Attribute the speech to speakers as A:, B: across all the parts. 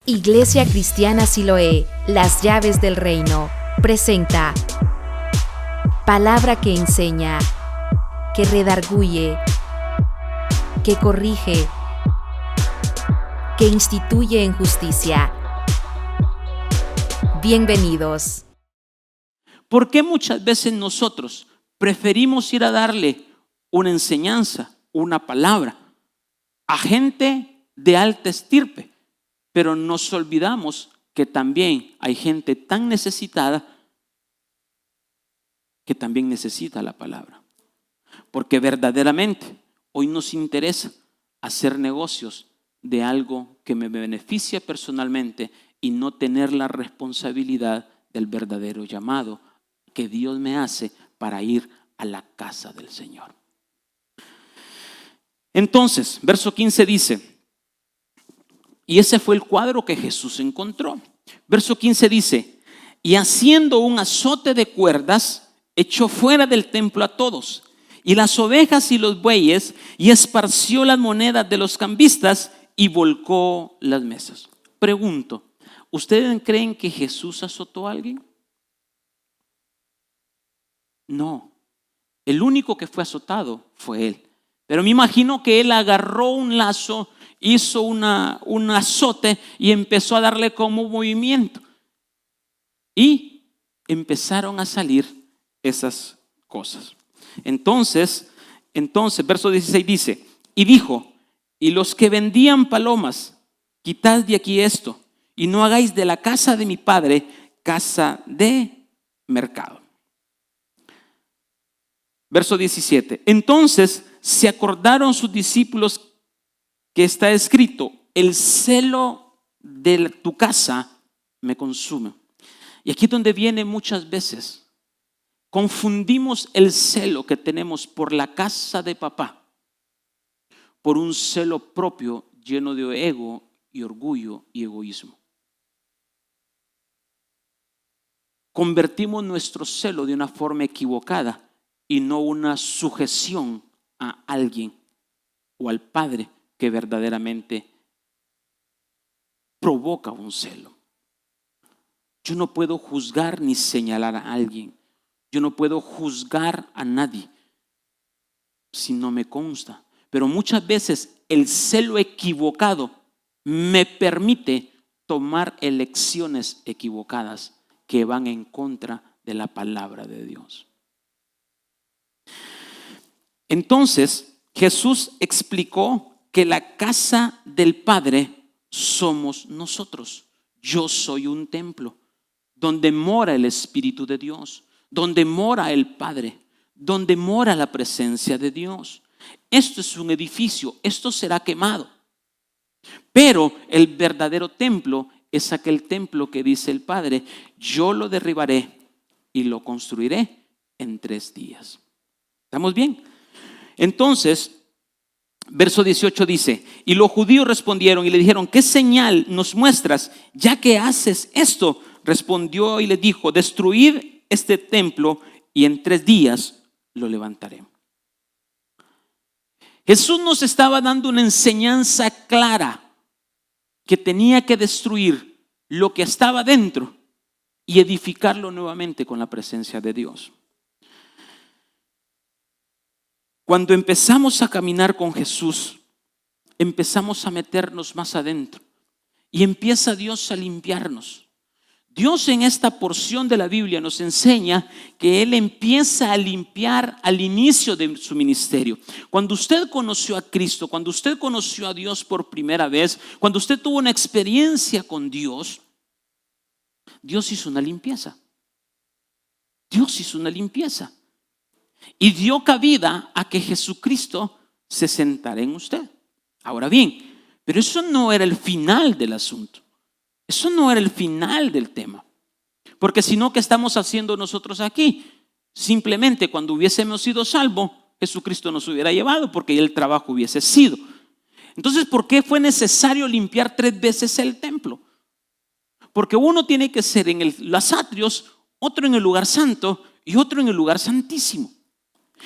A: Iglesia Cristiana Siloé, las llaves del reino, presenta palabra que enseña, que redarguye, que corrige, que instituye en justicia. Bienvenidos.
B: ¿Por qué muchas veces nosotros preferimos ir a darle una enseñanza, una palabra a gente de alta estirpe, pero nos olvidamos que también hay gente tan necesitada que también necesita la palabra? Porque verdaderamente hoy nos interesa hacer negocios de algo que me beneficia personalmente y no tener la responsabilidad del verdadero llamado que Dios me hace para ir a la casa del Señor. Entonces, verso 15 dice, y ese fue el cuadro que Jesús encontró. Verso 15 dice, y haciendo un azote de cuerdas, echó fuera del templo a todos, y las ovejas y los bueyes, y esparció las monedas de los cambistas, y volcó las mesas. Pregunto, ¿ustedes creen que Jesús azotó a alguien? No, el único que fue azotado fue él. Pero me imagino que él agarró un lazo, hizo un azote y empezó a darle como movimiento. Y empezaron a salir esas cosas. Entonces, verso 16 dice, y dijo, y los que vendían palomas, quitad de aquí esto, y no hagáis de la casa de mi padre casa de mercado. Verso 17, entonces se acordaron sus discípulos que está escrito, el celo de tu casa me consume. Y aquí es donde viene muchas veces, confundimos el celo que tenemos por la casa de papá por un celo propio lleno de ego y orgullo y egoísmo. Convertimos nuestro celo de una forma equivocada y no una sujeción a alguien o al Padre que verdaderamente provoca un celo. Yo no puedo juzgar ni señalar a alguien. Yo no puedo juzgar a nadie si no me consta. Pero muchas veces el celo equivocado me permite tomar elecciones equivocadas que van en contra de la palabra de Dios. Entonces, Jesús explicó que la casa del Padre somos nosotros. Yo soy un templo donde mora el Espíritu de Dios, donde mora el Padre, donde mora la presencia de Dios. Esto es un edificio, esto será quemado. Pero el verdadero templo es aquel templo que dice el Padre, yo lo derribaré y lo construiré en 3 días. ¿Estamos bien? Entonces, verso 18 dice, y los judíos respondieron y le dijeron, ¿qué señal nos muestras ya que haces esto? Respondió y le dijo, destruid este templo y en 3 días lo levantaré. Jesús nos estaba dando una enseñanza clara que tenía que destruir lo que estaba dentro y edificarlo nuevamente con la presencia de Dios. Cuando empezamos a caminar con Jesús, empezamos a meternos más adentro y empieza Dios a limpiarnos. Dios en esta porción de la Biblia nos enseña que Él empieza a limpiar al inicio de su ministerio. Cuando usted conoció a Cristo, cuando usted conoció a Dios por primera vez, cuando usted tuvo una experiencia con Dios, Dios hizo una limpieza. Dios hizo una limpieza. Y dio cabida a que Jesucristo se sentara en usted. Ahora bien, pero eso no era el final del asunto. Eso no era el final del tema. Porque si no, ¿qué estamos haciendo nosotros aquí? Simplemente cuando hubiésemos sido salvos, Jesucristo nos hubiera llevado porque el trabajo hubiese sido. Entonces, ¿por qué fue necesario limpiar 3 veces el templo? Porque uno tiene que ser en los atrios, otro en el lugar santo y otro en el lugar santísimo.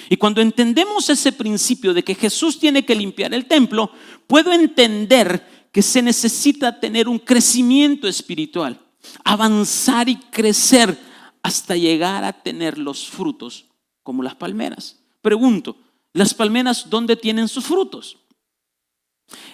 B: Y cuando entendemos ese principio de que Jesús tiene que limpiar el templo, puedo entender que se necesita tener un crecimiento espiritual, avanzar y crecer hasta llegar a tener los frutos como las palmeras. Pregunto, ¿las palmeras dónde tienen sus frutos?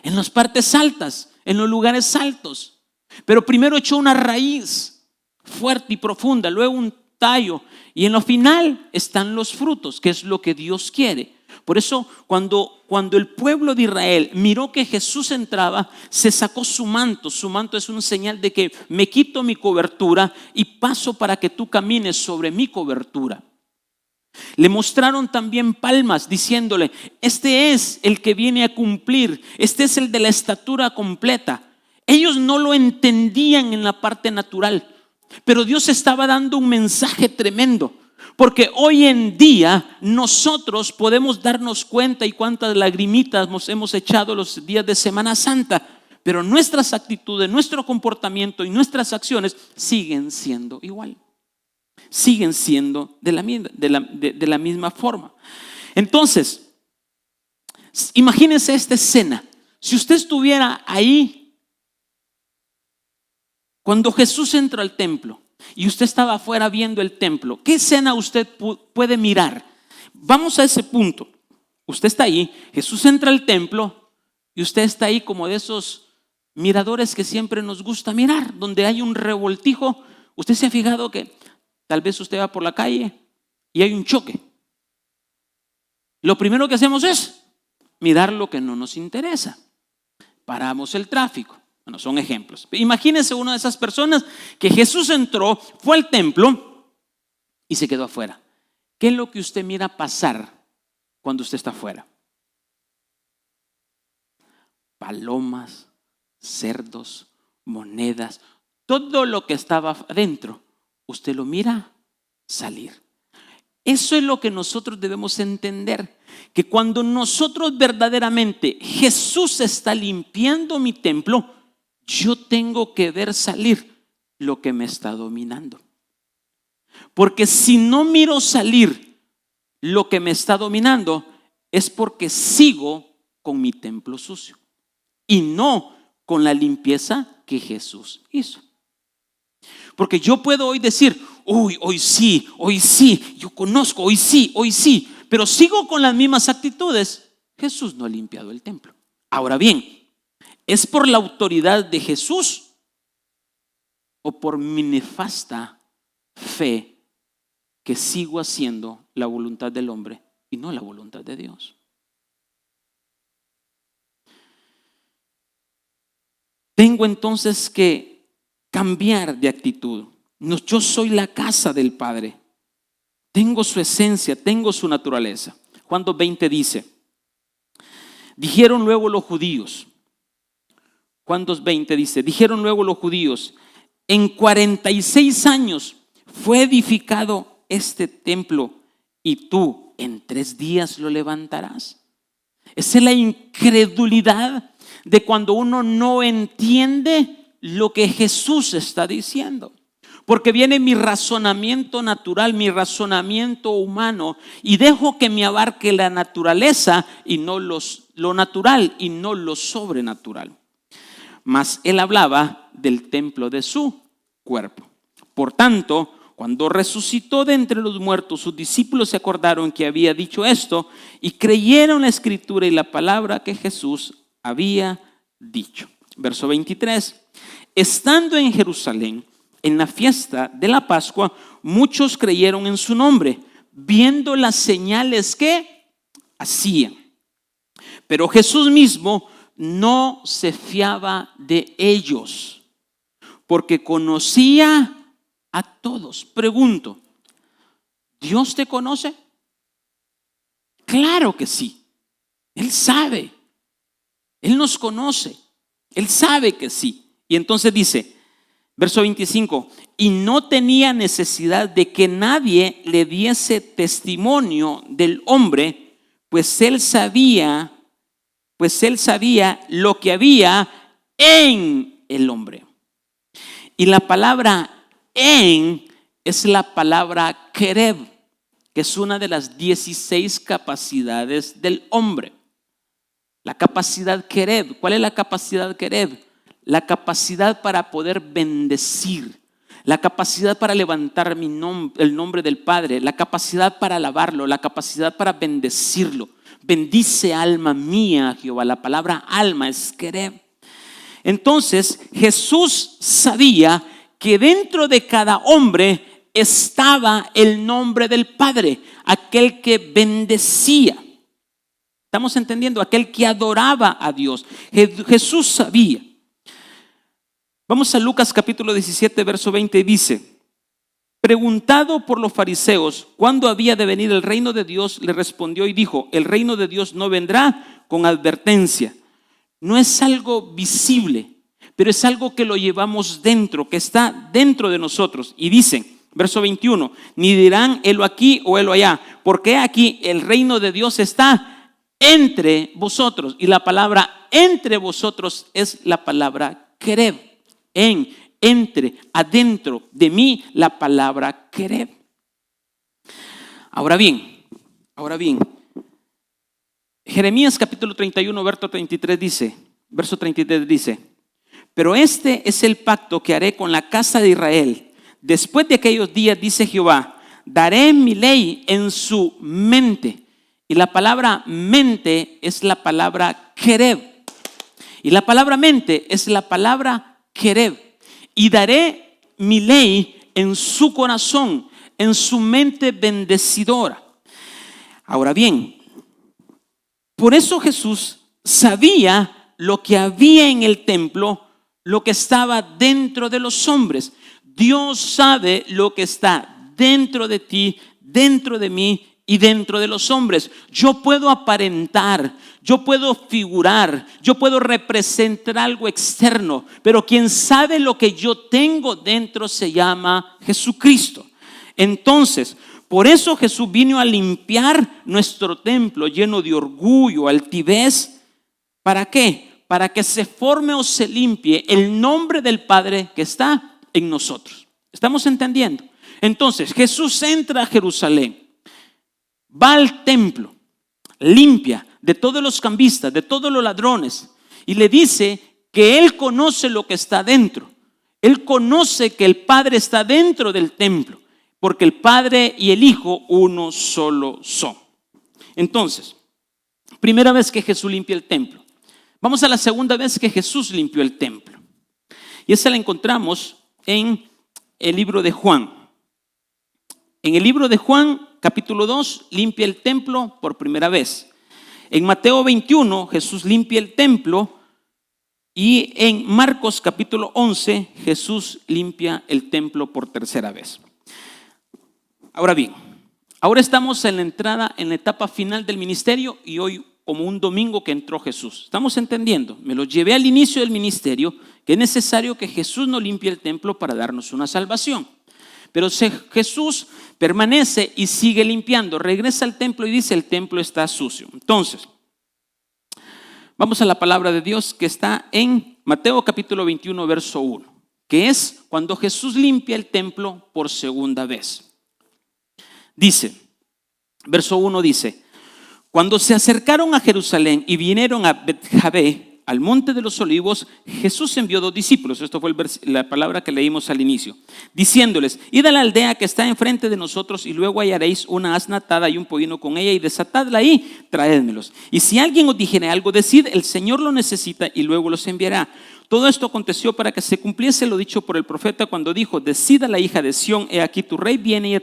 B: En las partes altas, en los lugares altos. Pero primero echó una raíz fuerte y profunda, luego un tallo, y en lo final están los frutos, que es lo que Dios quiere. Por eso cuando el pueblo de Israel miró que Jesús entraba, se sacó su manto. Su manto es una señal de que me quito mi cobertura y paso para que tú camines sobre mi cobertura. Le mostraron también palmas diciéndole: este es el que viene a cumplir, este es el de la estatura completa. Ellos no lo entendían en la parte natural, pero Dios estaba dando un mensaje tremendo. Porque hoy en día nosotros podemos darnos cuenta y cuántas lagrimitas nos hemos echado los días de Semana Santa, pero nuestras actitudes, nuestro comportamiento y nuestras acciones siguen siendo igual. Siguen siendo de la misma forma. Entonces, imagínense esta escena. Si usted estuviera ahí cuando Jesús entró al templo y usted estaba afuera viendo el templo, ¿qué escena usted puede mirar? Vamos a ese punto. Usted está ahí, Jesús entra al templo y usted está ahí como de esos miradores que siempre nos gusta mirar, donde hay un revoltijo. Usted se ha fijado que tal vez usted va por la calle y hay un choque. Lo primero que hacemos es mirar lo que no nos interesa. Paramos el tráfico. Bueno, son ejemplos. Imagínense una de esas personas que Jesús entró, fue al templo y se quedó afuera. ¿Qué es lo que usted mira pasar cuando usted está afuera? Palomas, cerdos, monedas, todo lo que estaba adentro, usted lo mira salir. Eso es lo que nosotros debemos entender, que cuando nosotros verdaderamente Jesús está limpiando mi templo, yo tengo que ver salir lo que me está dominando. Porque si no miro salir lo que me está dominando, es porque sigo con mi templo sucio y no con la limpieza que Jesús hizo. Porque yo puedo hoy decir: hoy sí, yo conozco, hoy sí, pero sigo con las mismas actitudes. Jesús no ha limpiado el templo. Ahora bien, ¿es por la autoridad de Jesús o por mi nefasta fe que sigo haciendo la voluntad del hombre y no la voluntad de Dios? Tengo entonces que cambiar de actitud. Yo soy la casa del Padre. Tengo su esencia, tengo su naturaleza. Juan 2:20 dice: dijeron luego los judíos. Juan 2:20 dice: dijeron luego los judíos, en 46 años fue edificado este templo y tú en 3 días lo levantarás. Esa es la incredulidad de cuando uno no entiende lo que Jesús está diciendo. Porque viene mi razonamiento natural, mi razonamiento humano, y dejo que me abarque la naturaleza y no lo natural y no lo sobrenatural. Mas él hablaba del templo de su cuerpo. Por tanto, cuando resucitó de entre los muertos, sus discípulos se acordaron que había dicho esto y creyeron la escritura y la palabra que Jesús había dicho. Verso 23. Estando en Jerusalén, en la fiesta de la Pascua, muchos creyeron en su nombre, viendo las señales que hacían. Pero Jesús mismo no se fiaba de ellos, porque conocía a todos. Pregunto, ¿Dios te conoce? Claro que sí. Él sabe. Él nos conoce. Él sabe que sí. Y entonces dice, verso 25, y no tenía necesidad de que nadie le diese testimonio del hombre, pues él sabía lo que había en el hombre. Y la palabra en es la palabra quereb, que es una de las 16 capacidades del hombre. La capacidad quereb. ¿Cuál es la capacidad quereb? La capacidad para poder bendecir, la capacidad para levantar el nombre del Padre, la capacidad para alabarlo, la capacidad para bendecirlo. Bendice alma mía, Jehová. La palabra alma es quereb. Entonces Jesús sabía que dentro de cada hombre estaba el nombre del Padre, aquel que bendecía. ¿Estamos entendiendo? Aquel que adoraba a Dios. Jesús sabía. Vamos a Lucas capítulo 17, verso 20, y dice: preguntado por los fariseos cuándo había de venir el reino de Dios, le respondió y dijo: el reino de Dios no vendrá con advertencia. No es algo visible, pero es algo que lo llevamos dentro, que está dentro de nosotros. Y dicen, verso 21, ni dirán helo aquí o helo allá, porque aquí el reino de Dios está entre vosotros. Y la palabra entre vosotros es la palabra quereb. Entre, adentro de mí, la palabra quereb. Ahora bien, Jeremías capítulo 31, verso 33 dice: pero este es el pacto que haré con la casa de Israel. Después de aquellos días, dice Jehová, daré mi ley en su mente. Y la palabra mente es la palabra quereb. Y la palabra mente es la palabra quereb. Y daré mi ley en su corazón, en su mente bendecidora. Ahora bien, por eso Jesús sabía lo que había en el templo, lo que estaba dentro de los hombres. Dios sabe lo que está dentro de ti, dentro de mí y dentro de los hombres. Yo puedo aparentar, yo puedo figurar, yo puedo representar algo externo, pero quien sabe lo que yo tengo dentro se llama Jesucristo. Entonces, por eso Jesús vino a limpiar nuestro templo lleno de orgullo, altivez. ¿Para qué? Para que se forme o se limpie el nombre del Padre que está en nosotros. ¿Estamos entendiendo? Entonces, Jesús entra a Jerusalén, va al templo, limpia de todos los cambistas, de todos los ladrones, y le dice que Él conoce lo que está dentro. Él conoce que el Padre está dentro del templo, porque el Padre y el Hijo uno solo son. Entonces, primera vez que Jesús limpia el templo. Vamos a la segunda vez que Jesús limpió el templo. Y esa la encontramos en el libro de Juan. En el libro de Juan, capítulo 2, limpia el templo por primera vez. En Mateo 21, Jesús limpia el templo. Y en Marcos capítulo 11, Jesús limpia el templo por tercera vez. Ahora bien, ahora estamos en la entrada, en la etapa final del ministerio, y hoy como un domingo que entró Jesús. ¿Estamos entendiendo? Me lo llevé al inicio del ministerio, que es necesario que Jesús no limpie el templo para darnos una salvación. Pero Jesús permanece y sigue limpiando. Regresa al templo y dice: el templo está sucio. Entonces, vamos a la palabra de Dios que está en Mateo capítulo 21, verso 1, que es cuando Jesús limpia el templo por segunda vez. Dice, verso 1 dice: cuando se acercaron a Jerusalén y vinieron a Betfagé, al monte de los olivos, Jesús envió 2 discípulos. Esto fue la palabra que leímos al inicio, diciéndoles: id a la aldea que está enfrente de nosotros, y luego hallaréis una asna atada y un pollino con ella, y desatadla y traédmelos. Y si alguien os dijere algo, decid: el Señor lo necesita, y luego los enviará. Todo esto aconteció para que se cumpliese lo dicho por el profeta cuando dijo: decida la hija de Sión, he aquí tu rey viene,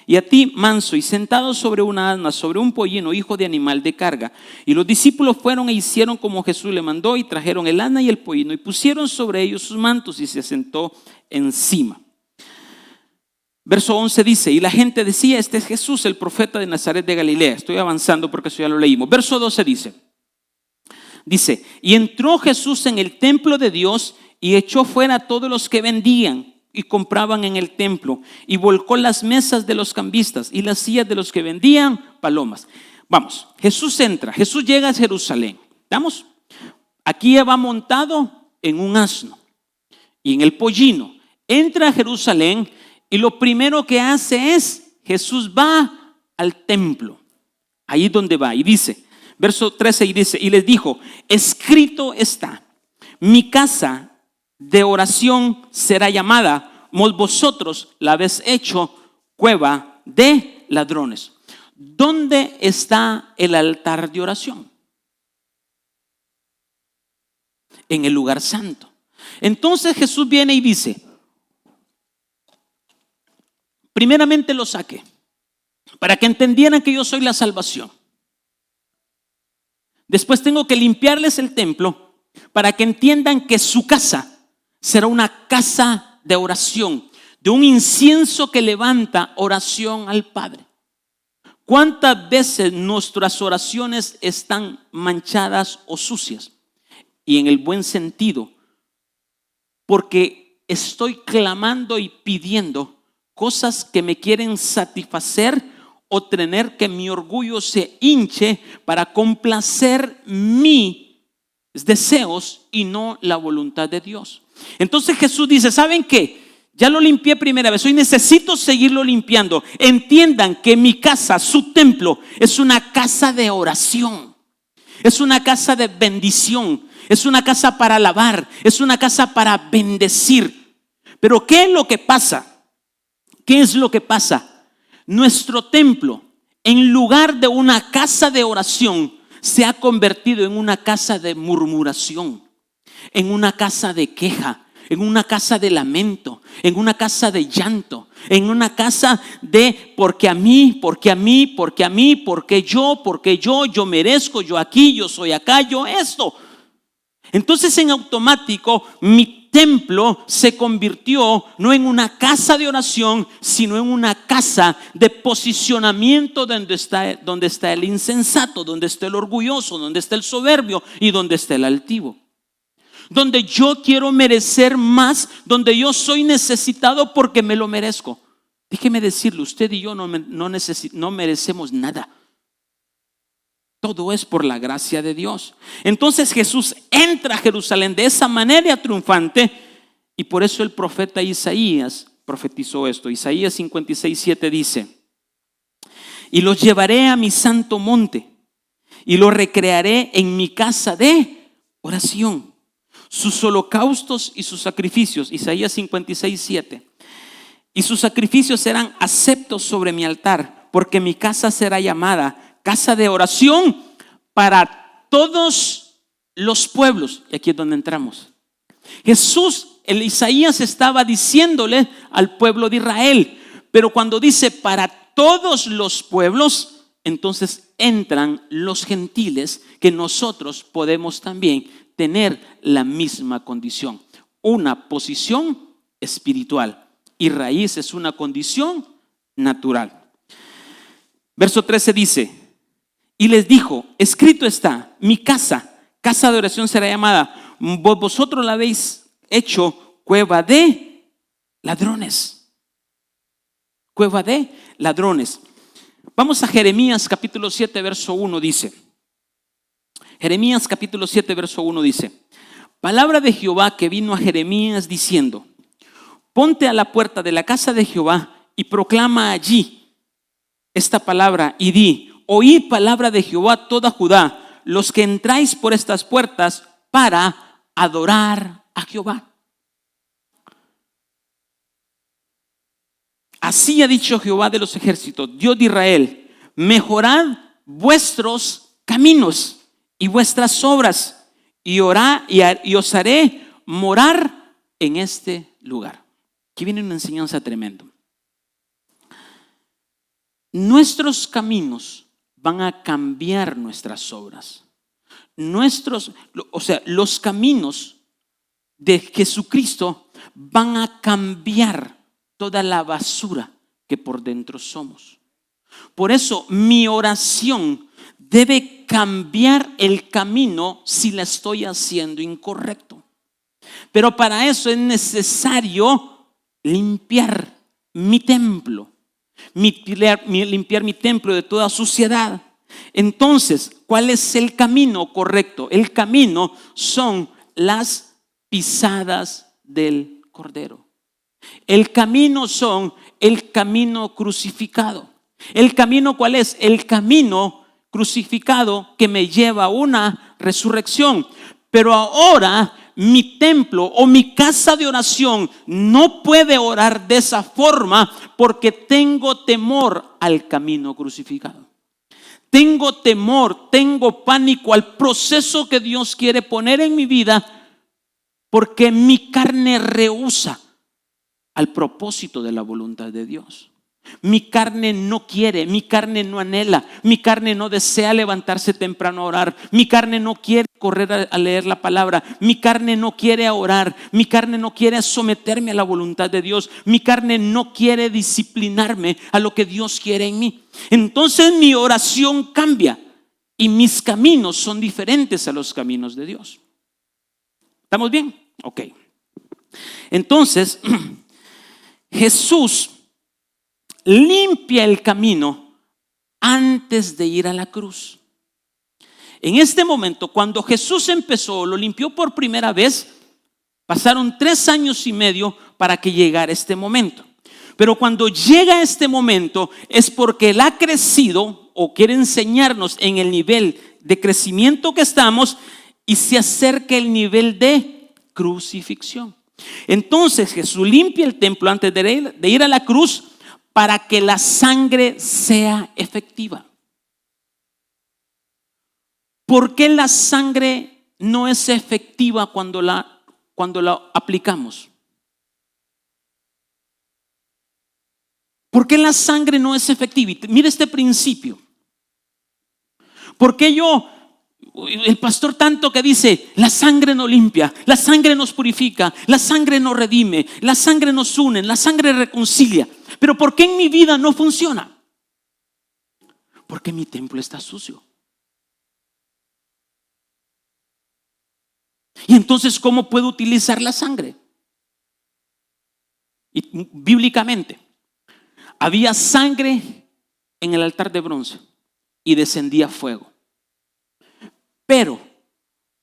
B: y a ti manso y sentado sobre una asna, sobre un pollino, hijo de animal de carga. Y los discípulos fueron e hicieron como Jesús le mandó, y trajeron el asna y el pollino, y pusieron sobre ellos sus mantos, y se sentó encima. Verso 11 dice: y la gente decía: este es Jesús, el profeta de Nazaret de Galilea. Estoy avanzando porque eso ya lo leímos. Verso 12 dice: y entró Jesús en el templo de Dios y echó fuera a todos los que vendían y compraban en el templo, y volcó las mesas de los cambistas y las sillas de los que vendían palomas. Vamos, Jesús entra, Jesús llega a Jerusalén. ¿Estamos? Aquí va montado en un asno y en el pollino. Entra a Jerusalén y lo primero que hace es, Jesús va al templo. Ahí donde va, y dice, Verso 13 y dice, y les dijo, escrito está, mi casa de oración será llamada, mas vosotros la habéis hecho cueva de ladrones. ¿Dónde está el altar de oración? En el lugar santo. Entonces Jesús viene y dice, primeramente lo saqué para que entendieran que yo soy la salvación. Después tengo que limpiarles el templo para que entiendan que su casa será una casa de oración, de un incienso que levanta oración al Padre. ¿Cuántas veces nuestras oraciones están manchadas o sucias? Y en el buen sentido, porque estoy clamando y pidiendo cosas que me quieren satisfacer o tener que mi orgullo se hinche para complacer mis deseos y no la voluntad de Dios. Entonces Jesús dice, ¿saben qué? Ya lo limpié primera vez, hoy necesito seguirlo limpiando. Entiendan que mi casa, su templo, es una casa de oración, es una casa de bendición, es una casa para alabar, es una casa para bendecir. Pero ¿qué es lo que pasa? ¿Qué es lo que pasa? Nuestro templo, en lugar de una casa de oración, se ha convertido en una casa de murmuración, en una casa de queja, en una casa de lamento, en una casa de llanto, en una casa de porque a mí, porque yo merezco, yo aquí, yo soy acá, yo esto. Entonces en automático mi templo se convirtió no en una casa de oración, sino en una casa de posicionamiento donde está el insensato, donde está el orgulloso, donde está el soberbio y donde está el altivo. Donde yo quiero merecer más, donde yo soy necesitado porque me lo merezco. Déjeme decirle, usted y yo no merecemos nada. Todo es por la gracia de Dios. Entonces Jesús entra a Jerusalén de esa manera triunfante, y por eso el profeta Isaías profetizó esto. Isaías 56:7 dice, y los llevaré a mi santo monte y los recrearé en mi casa de oración. Sus holocaustos y sus sacrificios, Isaías 56:7, y sus sacrificios serán aceptos sobre mi altar, porque mi casa será llamada casa de oración para todos los pueblos. Y aquí es donde entramos. Jesús, el Isaías estaba diciéndole al pueblo de Israel, pero cuando dice para todos los pueblos, entonces entran los gentiles, que nosotros podemos también tener la misma condición, una posición espiritual, y raíz es una condición natural. Verso 13 dice, y les dijo, escrito está, mi casa de oración será llamada, vosotros la habéis hecho cueva de ladrones. Cueva de ladrones. Vamos a Jeremías capítulo 7 verso 1 dice. Jeremías capítulo 7 verso 1 dice, palabra de Jehová que vino a Jeremías diciendo, ponte a la puerta de la casa de Jehová y proclama allí esta palabra y di, oíd palabra de Jehová toda Judá, los que entráis por estas puertas para adorar a Jehová. Así ha dicho Jehová de los ejércitos, Dios de Israel, mejorad vuestros caminos y vuestras obras, y os haré morar en este lugar. Aquí viene una enseñanza tremenda. Nuestros caminos van a cambiar nuestras obras. Los caminos de Jesucristo van a cambiar toda la basura que por dentro somos. Por eso mi oración debe cambiar el camino si la estoy haciendo incorrecto. Pero para eso es necesario limpiar mi templo. Limpiar mi templo de toda suciedad. Entonces, ¿cuál es el camino correcto? El camino son las pisadas del Cordero. El camino son el camino crucificado. ¿El camino cuál es? El camino crucificado que me lleva a una resurrección. Pero ahora mi templo o mi casa de oración no puede orar de esa forma porque tengo temor al camino crucificado. Tengo temor, tengo pánico al proceso que Dios quiere poner en mi vida porque mi carne rehúsa al propósito de la voluntad de Dios. Mi carne no quiere, mi carne no anhela, mi carne no desea levantarse temprano a orar, mi carne no quiere correr a leer la palabra, mi carne no quiere orar, mi carne no quiere someterme a la voluntad de Dios, mi carne no quiere disciplinarme a lo que Dios quiere en mí. Entonces mi oración cambia y mis caminos son diferentes a los caminos de Dios. ¿Estamos bien? Ok. Entonces, Jesús limpia el camino antes de ir a la cruz. En este momento, cuando Jesús empezó, lo limpió por primera vez, pasaron 3 años y medio para que llegara este momento. Pero cuando llega este momento es porque Él ha crecido o quiere enseñarnos en el nivel de crecimiento que estamos y se acerca el nivel de crucifixión. Entonces Jesús limpia el templo antes de ir a la cruz para que la sangre sea efectiva. ¿Por qué la sangre no es efectiva cuando la aplicamos? ¿Por qué la sangre no es efectiva? Mira este principio. ¿Por qué el pastor tanto que dice, la sangre nos limpia, la sangre nos purifica, la sangre nos redime, la sangre nos une, la sangre reconcilia? Pero ¿por qué en mi vida no funciona? Porque mi templo está sucio. Y entonces, ¿cómo puedo utilizar la sangre? Y bíblicamente, había sangre en el altar de bronce y descendía fuego. Pero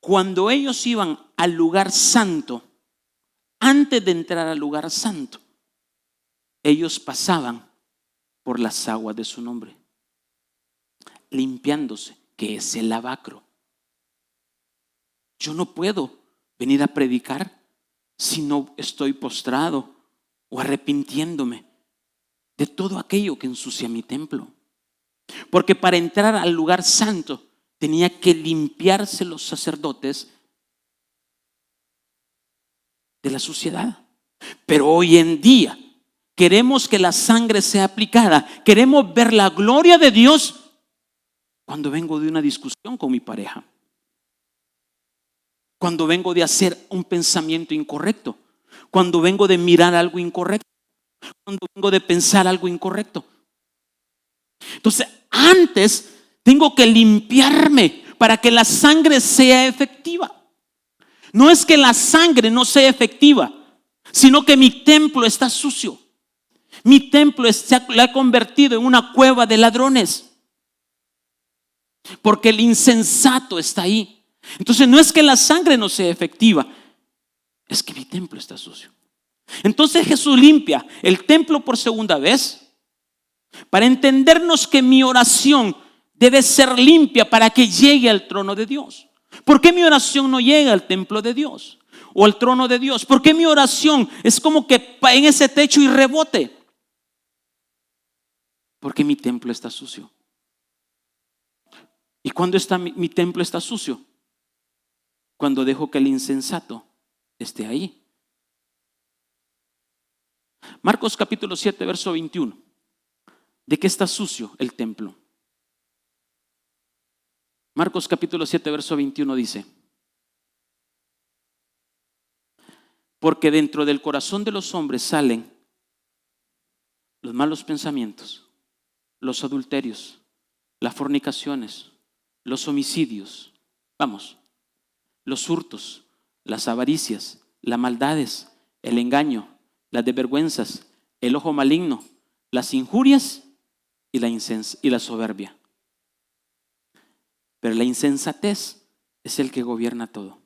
B: cuando ellos iban al lugar santo, antes de entrar al lugar santo, ellos pasaban por las aguas de su nombre, limpiándose, que es el lavacro. Yo no puedo venir a predicar si no estoy postrado o arrepintiéndome de todo aquello que ensucia mi templo. Porque para entrar al lugar santo tenía que limpiarse los sacerdotes de la suciedad. Pero hoy en día queremos que la sangre sea aplicada. Queremos ver la gloria de Dios cuando vengo de una discusión con mi pareja. Cuando vengo de hacer un pensamiento incorrecto. Cuando vengo de mirar algo incorrecto. Cuando vengo de pensar algo incorrecto. Entonces, antes tengo que limpiarme para que la sangre sea efectiva. No es que la sangre no sea efectiva, sino que mi templo está sucio. Mi templo se ha convertido en una cueva de ladrones. Porque el insensato está ahí. Entonces no es que la sangre no sea efectiva, es que mi templo está sucio. Entonces Jesús limpia el templo por segunda vez para entendernos que mi oración debe ser limpia para que llegue al trono de Dios. ¿Por qué mi oración no llega al templo de Dios o al trono de Dios? ¿Por qué mi oración es como que en ese techo y rebote? Porque mi templo está sucio. ¿Y cuándo mi templo está sucio? Cuando dejo que el insensato esté ahí. Marcos capítulo 7, verso 21. ¿De qué está sucio el templo? Marcos capítulo 7, verso 21 dice: porque dentro del corazón de los hombres salen los malos pensamientos, los adulterios, las fornicaciones, los homicidios, los hurtos, las avaricias, las maldades, el engaño, las desvergüenzas, el ojo maligno, las injurias y la soberbia. Pero la insensatez es el que gobierna todo.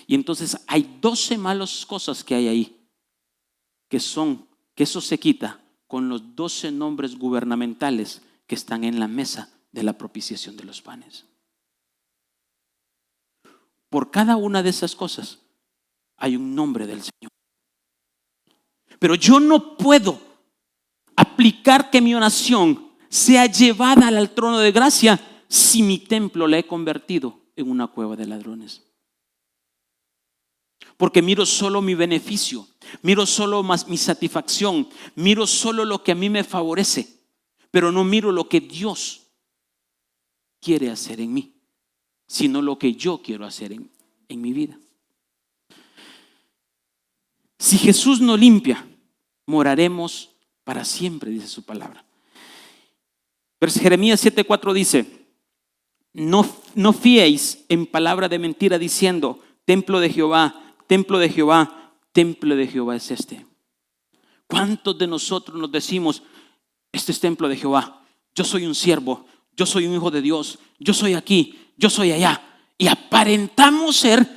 B: Y entonces hay 12 malas cosas que hay ahí, que eso se quita con los 12 nombres gubernamentales que están en la mesa de la propiciación de los panes. Por cada una de esas cosas hay un nombre del Señor. Pero yo no puedo aplicar que mi oración sea llevada al trono de gracia si mi templo le he convertido en una cueva de ladrones. Porque miro solo mi beneficio, miro solo más mi satisfacción, miro solo lo que a mí me favorece, pero no miro lo que Dios quiere hacer en mí, sino lo que yo quiero hacer en mi vida. Si Jesús nos limpia, moraremos para siempre, dice su palabra. Pero Jeremías 7:4 dice: no fiéis en palabra de mentira diciendo, templo de Jehová, templo de Jehová, templo de Jehová es este. ¿Cuántos de nosotros nos decimos, este es templo de Jehová, yo soy un siervo, yo soy un hijo de Dios, yo soy aquí, yo soy allá, y aparentamos ser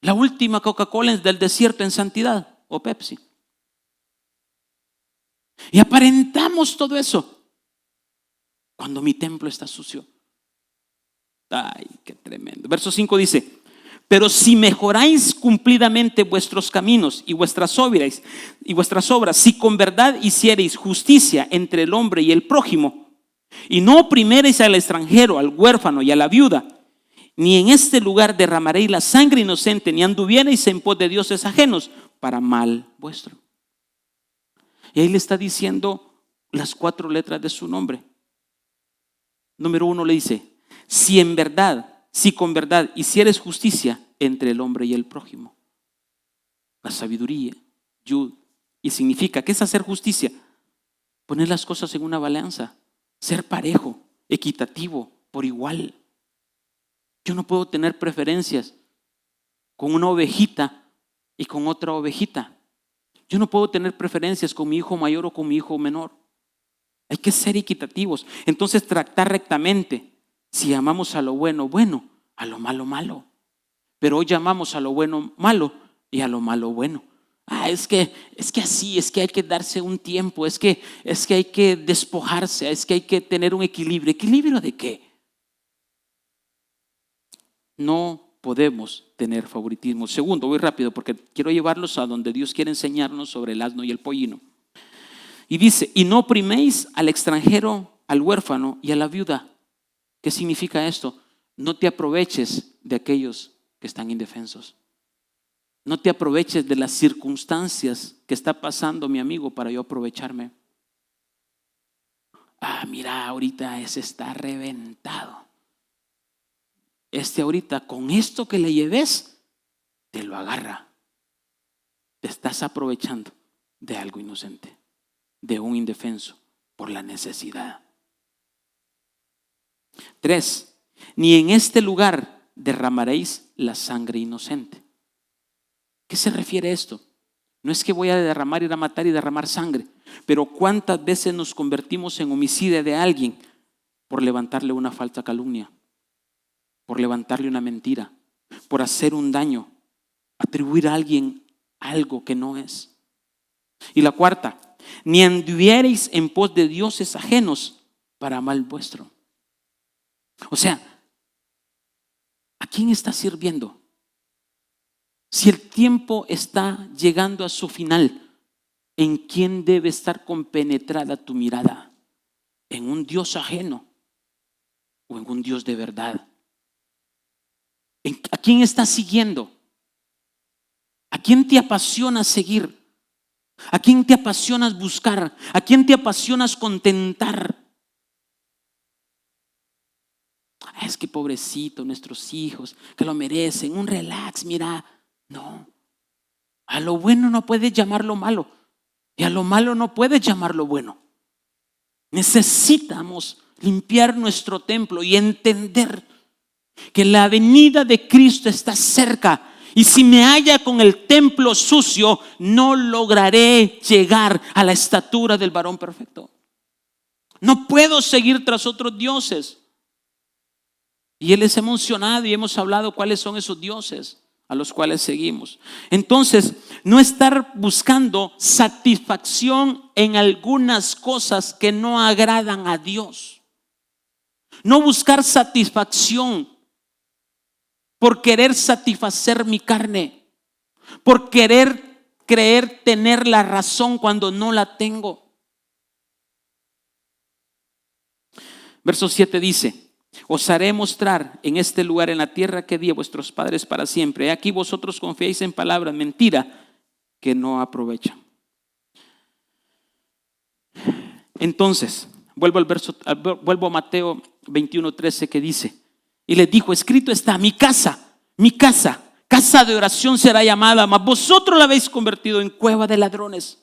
B: la última Coca-Cola del desierto en santidad, o Pepsi? Y aparentamos todo eso cuando mi templo está sucio. Ay, qué tremendo. Verso 5 dice: pero si mejoráis cumplidamente vuestros caminos y vuestras obras, si con verdad hiciereis justicia entre el hombre y el prójimo, y no oprimereis al extranjero, al huérfano y a la viuda, ni en este lugar derramaréis la sangre inocente, ni anduviereis en pos de dioses ajenos para mal vuestro. Y ahí le está diciendo las 4 letras de su nombre. Número 1 le dice: si con verdad hicieres justicia entre el hombre y el prójimo. La sabiduría, yud, y significa, ¿qué es hacer justicia? Poner las cosas en una balanza, ser parejo, equitativo, por igual. Yo no puedo tener preferencias con una ovejita y con otra ovejita. Yo no puedo tener preferencias con mi hijo mayor o con mi hijo menor. Hay que ser equitativos. Entonces, tratar rectamente. Si llamamos a lo bueno, bueno, a lo malo, malo. Pero hoy llamamos a lo bueno, malo, y a lo malo, bueno. Es que así, es que hay que darse un tiempo, es que hay que despojarse, es que hay que tener un equilibrio. ¿Equilibrio de qué? No podemos tener favoritismo. Segundo, voy rápido porque quiero llevarlos a donde Dios quiere enseñarnos sobre el asno y el pollino. Y dice: y no opriméis al extranjero, al huérfano y a la viuda. ¿Qué significa esto? No te aproveches de aquellos que están indefensos. No te aproveches de las circunstancias que está pasando mi amigo para yo aprovecharme. Mira, ahorita ese está reventado. Ahorita con esto que le lleves, te lo agarra. Te estás aprovechando de algo inocente, de un indefenso, por la necesidad. 3, ni en este lugar derramaréis la sangre inocente. ¿Qué se refiere a esto? No es que voy a derramar, ir a matar y derramar sangre, pero ¿cuántas veces nos convertimos en homicidio de alguien por levantarle una falsa calumnia, por levantarle una mentira, por hacer un daño, atribuir a alguien algo que no es? Y la 4, ni anduviereis en pos de dioses ajenos para mal vuestro. O sea, ¿a quién estás sirviendo? Si el tiempo está llegando a su final, ¿en quién debe estar compenetrada tu mirada? ¿En un Dios ajeno o en un Dios de verdad? ¿A quién estás siguiendo? ¿A quién te apasiona seguir? ¿A quién te apasionas buscar? ¿A quién te apasionas contentar? Es que pobrecito, nuestros hijos, que lo merecen, un relax, mira. No, a lo bueno no puedes llamarlo malo y a lo malo no puedes llamarlo bueno. Necesitamos limpiar nuestro templo y entender que la venida de Cristo está cerca. Y si me halla con el templo sucio, no lograré llegar a la estatura del varón perfecto. No puedo seguir tras otros dioses. Y Él les ha mencionado y hemos hablado cuáles son esos dioses a los cuales seguimos. Entonces, no estar buscando satisfacción en algunas cosas que no agradan a Dios. No buscar satisfacción por querer satisfacer mi carne, por querer creer tener la razón cuando no la tengo. Verso 7 dice: os haré mostrar en este lugar, en la tierra que di a vuestros padres para siempre. He aquí vosotros confiáis en palabras mentira que no aprovechan. Entonces, vuelvo a Mateo 21:13, que dice: y les dijo, escrito está, mi casa, casa de oración será llamada, mas vosotros la habéis convertido en cueva de ladrones.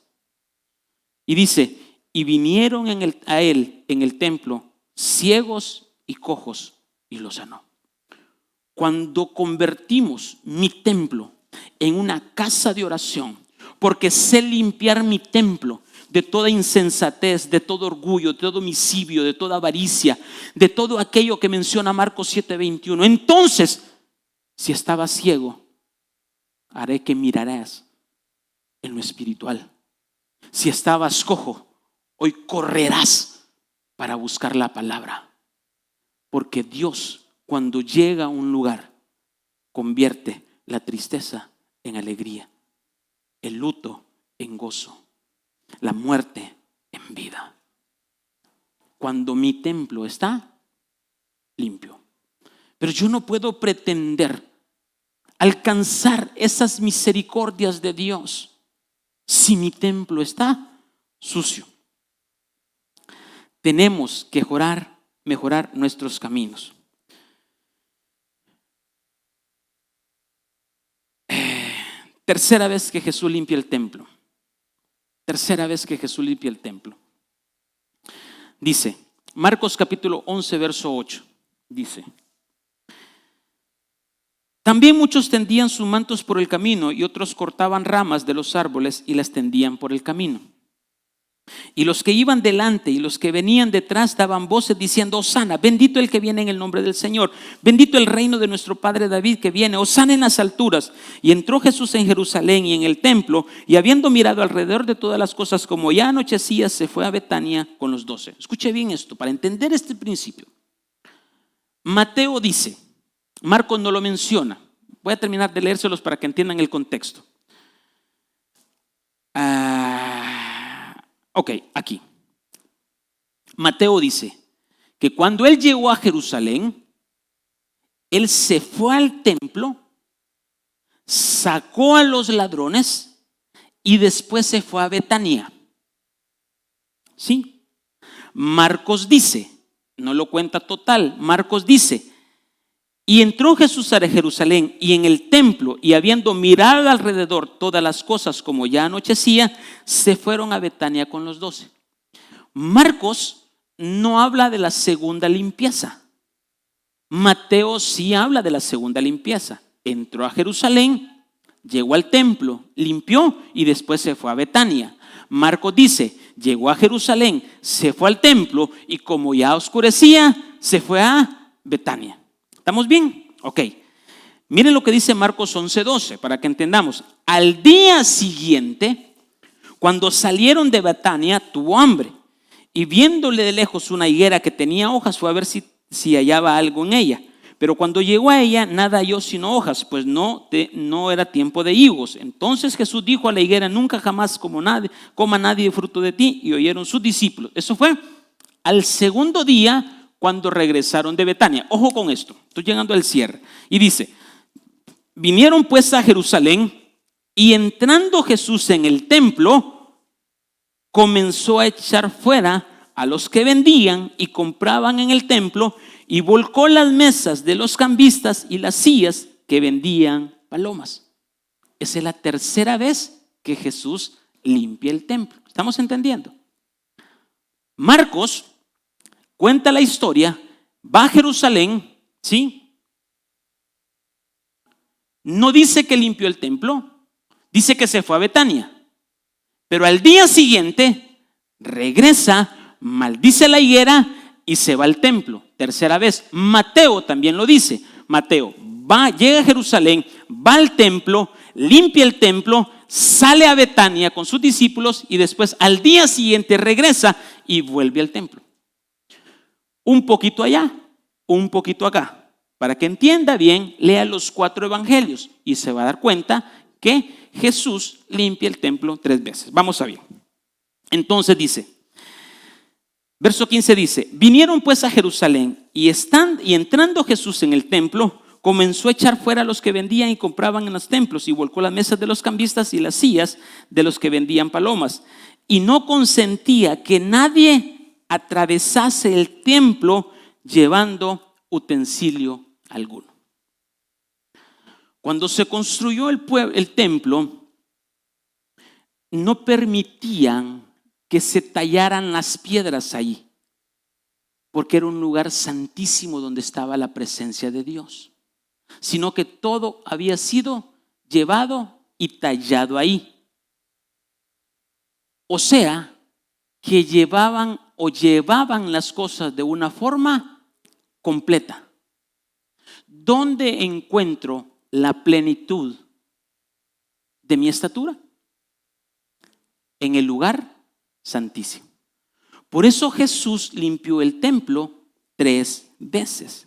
B: Y dice: y vinieron a él en el templo ciegos y cojos, y los sanó. Cuando convertimos mi templo en una casa de oración, porque sé limpiar mi templo de toda insensatez, de todo orgullo, de todo homicidio, de toda avaricia, de todo aquello que menciona Marcos 7:21. Entonces, si estabas ciego, haré que mirarás en lo espiritual. Si estabas cojo, hoy correrás para buscar la palabra. Porque Dios, cuando llega a un lugar, convierte la tristeza en alegría, el luto en gozo, la muerte en vida. Cuando mi templo está limpio. Pero yo no puedo pretender alcanzar esas misericordias de Dios si mi templo está sucio. Tenemos que mejorar nuestros caminos. Tercera vez que Jesús limpia el templo. Tercera vez que Jesús limpia el templo. Dice, Marcos capítulo 11, verso 8. Dice: también muchos tendían sus mantos por el camino, y otros cortaban ramas de los árboles y las tendían por el camino. Y los que iban delante y los que venían detrás daban voces diciendo: Hosana, bendito el que viene en el nombre del Señor, bendito el reino de nuestro padre David que viene, Hosana en las alturas. Y entró Jesús en Jerusalén y en el templo, y habiendo mirado alrededor de todas las cosas, como ya anochecía, se fue a Betania con los 12. Escuche bien esto para entender este principio. Mateo dice, Marcos no lo menciona. Voy a terminar de leérselos para que entiendan el contexto. Ok, aquí. Mateo dice que cuando él llegó a Jerusalén, él se fue al templo, sacó a los ladrones y después se fue a Betania. ¿Sí? Marcos dice, no lo cuenta total, Marcos dice: y entró Jesús a Jerusalén y en el templo, y habiendo mirado alrededor todas las cosas como ya anochecía, se fueron a Betania con los 12. Marcos no habla de la segunda limpieza. Mateo sí habla de la segunda limpieza. Entró a Jerusalén, llegó al templo, limpió y después se fue a Betania. Marcos dice, llegó a Jerusalén, se fue al templo y como ya oscurecía, se fue a Betania. ¿Estamos bien? Ok. Miren lo que dice Marcos 11:12 para que entendamos. Al día siguiente, cuando salieron de Betania, tuvo hambre. Y viéndole de lejos una higuera que tenía hojas, fue a ver si hallaba algo en ella. Pero cuando llegó a ella, nada halló sino hojas, pues no era tiempo de higos. Entonces Jesús dijo a la higuera: nunca jamás coma nadie fruto de ti. Y oyeron sus discípulos. Eso fue al segundo día, cuando regresaron de Betania. Ojo con esto, estoy llegando al cierre. Y dice: vinieron pues a Jerusalén, y entrando Jesús en el templo, comenzó a echar fuera a los que vendían y compraban en el templo, y volcó las mesas de los cambistas y las sillas que vendían palomas. Esa es la tercera vez que Jesús limpia el templo. ¿Estamos entendiendo? Marcos cuenta la historia, va a Jerusalén, ¿sí? No dice que limpió el templo, dice que se fue a Betania. Pero al día siguiente regresa, maldice la higuera y se va al templo. Tercera vez. Mateo también lo dice. Mateo llega a Jerusalén, va al templo, limpia el templo, sale a Betania con sus discípulos y después al día siguiente regresa y vuelve al templo. Un poquito allá, un poquito acá. Para que entienda bien, lea los 4 evangelios y se va a dar cuenta que Jesús limpia el templo 3 veces. Vamos a ver. Entonces dice, verso 15 dice, vinieron pues a Jerusalén y entrando Jesús en el templo, comenzó a echar fuera a los que vendían y compraban en los templos y volcó las mesas de los cambistas y las sillas de los que vendían palomas. Y no consentía que nadie atravesase el templo llevando utensilio alguno. Cuando se construyó el templo, no permitían que se tallaran las piedras ahí, porque era un lugar santísimo donde estaba la presencia de Dios, sino que todo había sido llevado y tallado ahí. O sea, que llevaban las cosas de una forma completa. ¿Dónde encuentro la plenitud de mi estatura? En el lugar santísimo. Por eso Jesús limpió el templo 3 veces.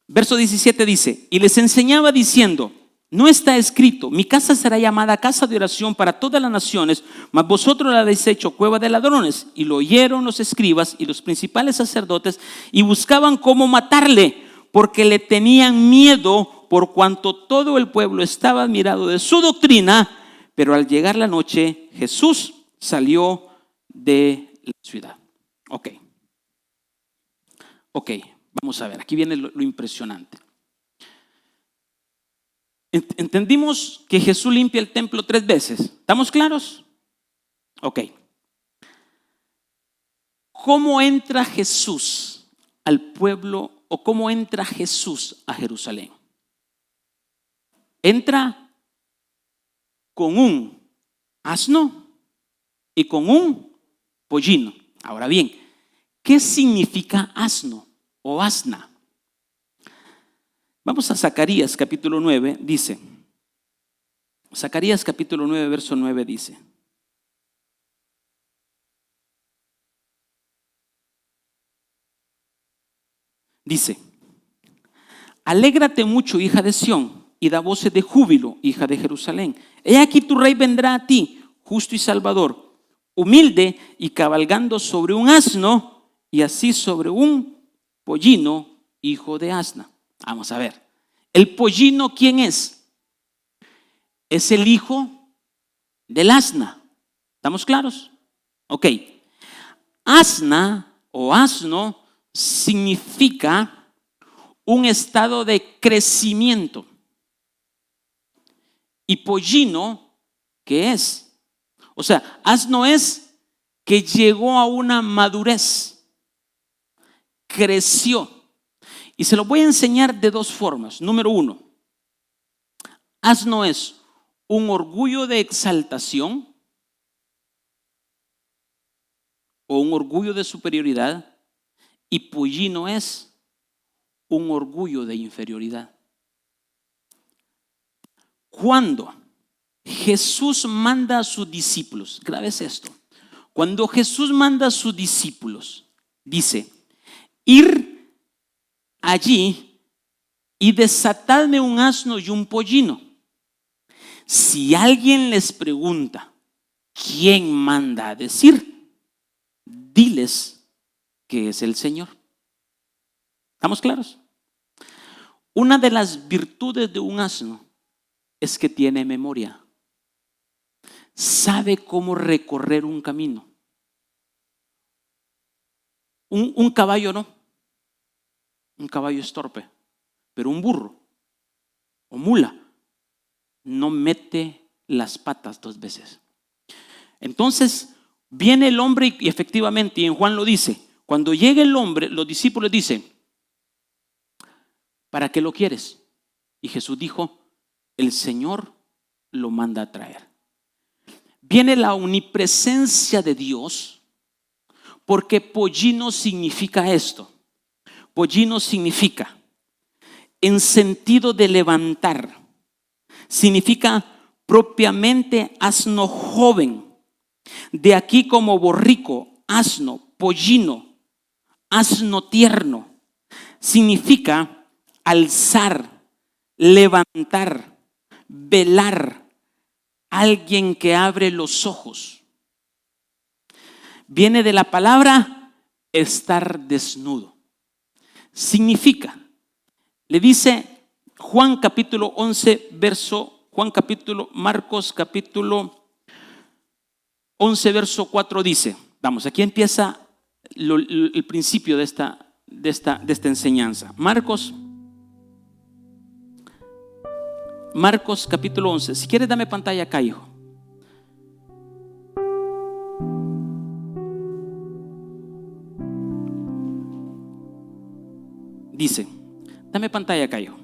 B: Verso 17 dice, y les enseñaba diciendo, no está escrito, mi casa será llamada casa de oración para todas las naciones, mas vosotros la habéis hecho cueva de ladrones. Y lo oyeron los escribas y los principales sacerdotes y buscaban cómo matarle, porque le tenían miedo por cuanto todo el pueblo estaba admirado de su doctrina. Pero al llegar la noche, Jesús salió de la ciudad. Ok, vamos a ver, aquí viene lo impresionante. Entendimos que Jesús limpia el templo 3 veces. ¿Estamos claros? Ok. ¿Cómo entra Jesús al pueblo o cómo entra Jesús a Jerusalén? Entra con un asno y con un pollino. Ahora bien, ¿qué significa asno o asna? Vamos a Zacarías capítulo 9, dice. Zacarías capítulo 9, verso 9 dice. Dice, alégrate mucho, hija de Sión, y da voces de júbilo, hija de Jerusalén. He aquí tu rey vendrá a ti, justo y salvador, humilde y cabalgando sobre un asno, y así sobre un pollino, hijo de asna. Vamos a ver, ¿el pollino quién es? Es el hijo del asna. ¿Estamos claros? Ok. Asna o asno significa un estado de crecimiento. Y pollino, ¿qué es? O sea, asno es que llegó a una madurez, creció. Y se lo voy a enseñar de 2 formas. Número 1, asno es un orgullo de exaltación o un orgullo de superioridad, y pollino es un orgullo de inferioridad. Cuando Jesús manda a sus discípulos, grabes esto, cuando Jesús manda a sus discípulos, dice, ir allí y desatadme un asno y un pollino. Si alguien les pregunta, ¿quién manda a decir? Diles que es el Señor. ¿Estamos claros? Una de las virtudes de un asno es que tiene memoria. Sabe cómo recorrer un camino. Un caballo no. Un caballo es torpe, pero un burro o mula no mete las patas 2 veces. Entonces viene el hombre y efectivamente, y en Juan lo dice, cuando llega el hombre, los discípulos dicen, ¿para qué lo quieres? Y Jesús dijo, el Señor lo manda a traer. Viene la omnipresencia de Dios, porque pollino significa esto. Pollino significa en sentido de levantar, significa propiamente asno joven. De aquí como borrico, asno, pollino, asno tierno. Significa alzar, levantar, velar, alguien que abre los ojos. Viene de la palabra estar desnudo. Significa, le dice Juan capítulo 11, Marcos capítulo 11, verso 4 dice, vamos, aquí empieza el principio de esta enseñanza. Marcos capítulo 11. Si quieres dame pantalla acá, hijo. Dice, dame pantalla acá, hijo.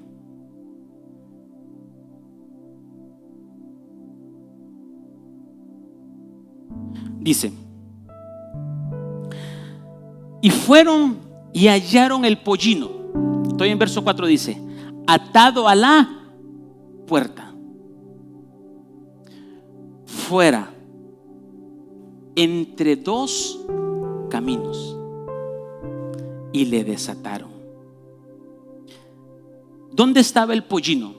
B: Dice, y fueron y hallaron el pollino. Estoy en verso 4, dice, atado a la puerta, fuera, entre dos caminos, y le desataron. ¿Dónde estaba el pollino?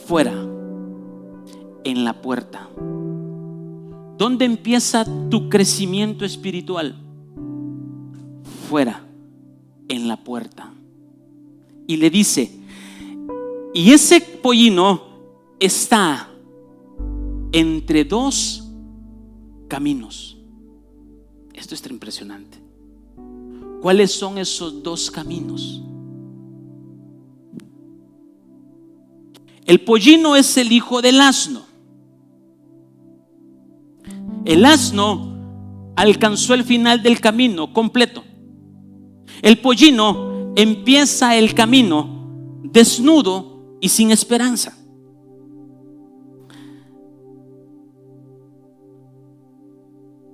B: Fuera, en la puerta. ¿Dónde empieza tu crecimiento espiritual? Fuera, en la puerta. Y le dice, y ese pollino está entre dos caminos. Esto está impresionante. ¿Cuáles son esos dos caminos? El pollino es el hijo del asno. El asno alcanzó el final del camino completo. El pollino empieza el camino desnudo y sin esperanza.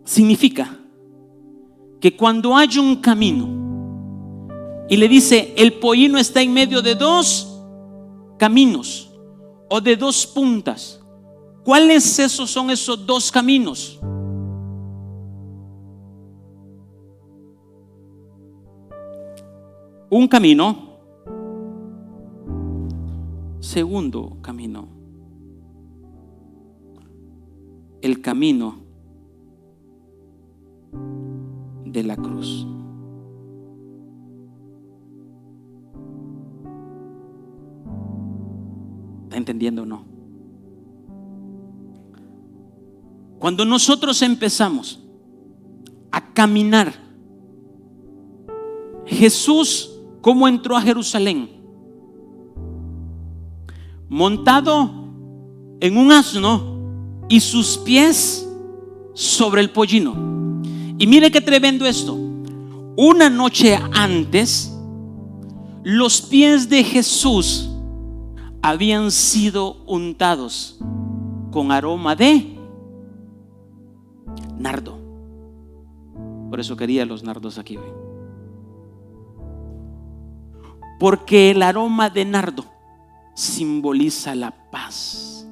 B: Significa que cuando hay un camino y le dice el pollino está en medio de dos caminos o de dos puntas, ¿cuáles son esos dos caminos? Un camino, segundo camino, el camino de la cruz. ¿Está entendiendo o no? Cuando nosotros empezamos a caminar, Jesús, ¿cómo entró a Jerusalén? Montado en un asno y sus pies sobre el pollino. Y mire qué tremendo esto. Una noche antes, los pies de Jesús habían sido untados con aroma de nardo. Por eso quería los nardos aquí hoy. Porque el aroma de nardo simboliza la paz.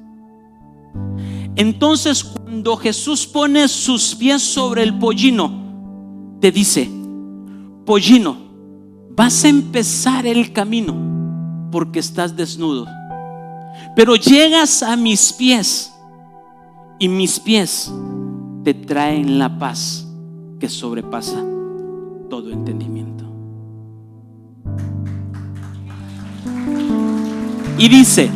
B: Entonces, cuando Jesús pone sus pies sobre el pollino, te dice: pollino, vas a empezar el camino porque estás desnudo, pero llegas a mis pies y mis pies te traen la paz que sobrepasa todo entendimiento. Y dice: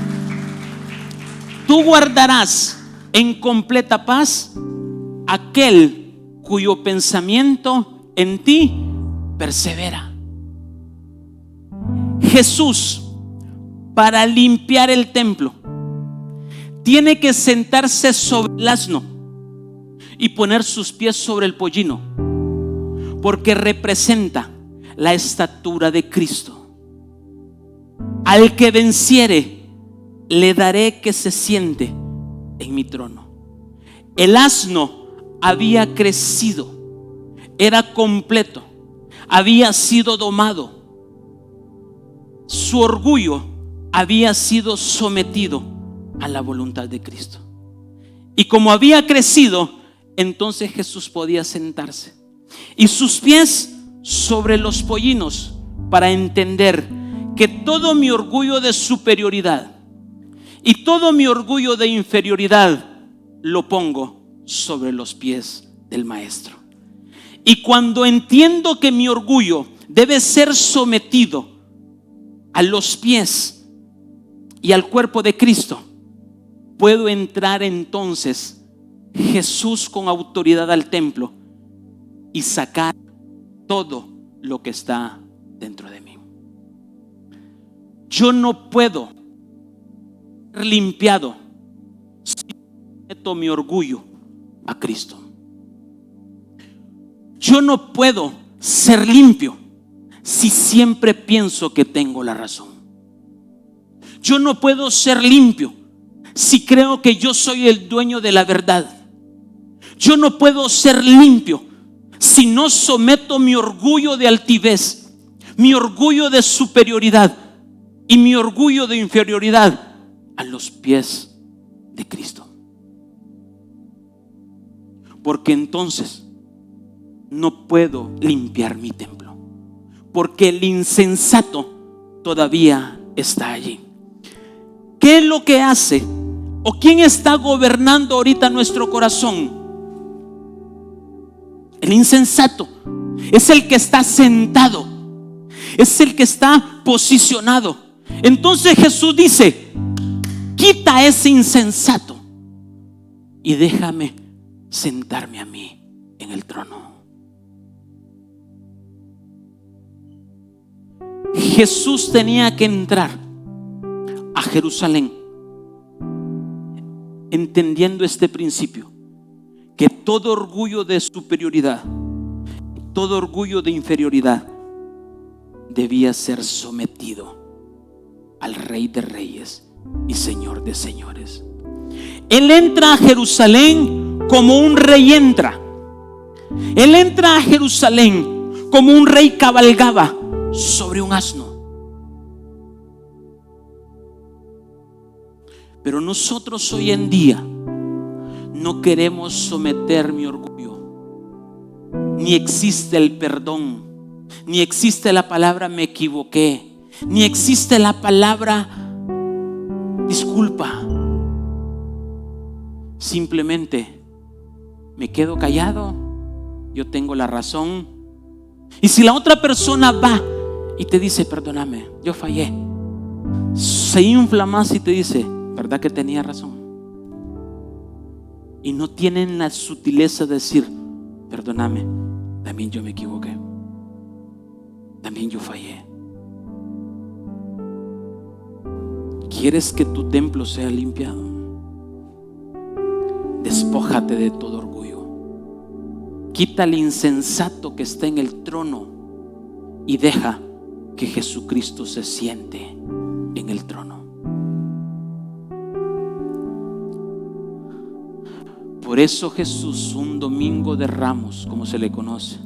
B: tú guardarás en completa paz aquel cuyo pensamiento en ti persevera. Jesús, para limpiar el templo, tiene que sentarse sobre el asno y poner sus pies sobre el pollino, porque representa la estatura de Cristo. Al que venciere, le daré que se siente en mi trono. El asno había crecido, era completo, había sido domado. Su orgullo había sido sometido a la voluntad de Cristo. Y como había crecido, entonces Jesús podía sentarse. y sus pies sobre los pollinos, para entender que todo mi orgullo de superioridad y todo mi orgullo de inferioridad lo pongo sobre los pies del Maestro. Y cuando entiendo que mi orgullo debe ser sometido a los pies y al cuerpo de Cristo, puedo entrar entonces Jesús con autoridad al templo y sacar todo lo que está dentro de mí. Yo no puedo ser limpiado si meto mi orgullo a Cristo. Yo no puedo ser limpio si siempre pienso que tengo la razón. Yo no puedo ser limpio si creo que yo soy el dueño de la verdad. Yo no puedo ser limpio si no someto mi orgullo de altivez, mi orgullo de superioridad y mi orgullo de inferioridad a los pies de Cristo. Porque entonces no puedo limpiar mi templo, porque el insensato todavía está allí. ¿Qué es lo que hace? ¿O quién está gobernando ahorita nuestro corazón? El insensato es el que está sentado, es el que está posicionado. Entonces Jesús dice: quita ese insensato y déjame sentarme a mí en el trono. Jesús tenía que entrar a Jerusalén entendiendo este principio, que todo orgullo de superioridad, todo orgullo de inferioridad debía ser sometido al Rey de Reyes y Señor de Señores. Él entra a Jerusalén como un rey entra. Él entra a Jerusalén como un rey cabalgaba sobre un asno. Pero nosotros hoy en día no queremos someter mi orgullo. Ni existe el perdón, ni existe la palabra me equivoqué, ni existe la palabra disculpa. Simplemente me quedo callado, yo tengo la razón. Y si la otra persona va y te dice perdóname, yo fallé, se infla más y te dice ¿verdad que tenía razón? Y no tienen la sutileza de decir perdóname, también yo me equivoqué, también yo fallé. ¿Quieres que tu templo sea limpiado? Despójate de todo orgullo. Quita al insensato que está en el trono y deja que Jesucristo se siente en el trono. Por eso Jesús, un domingo de Ramos, como se le conoce,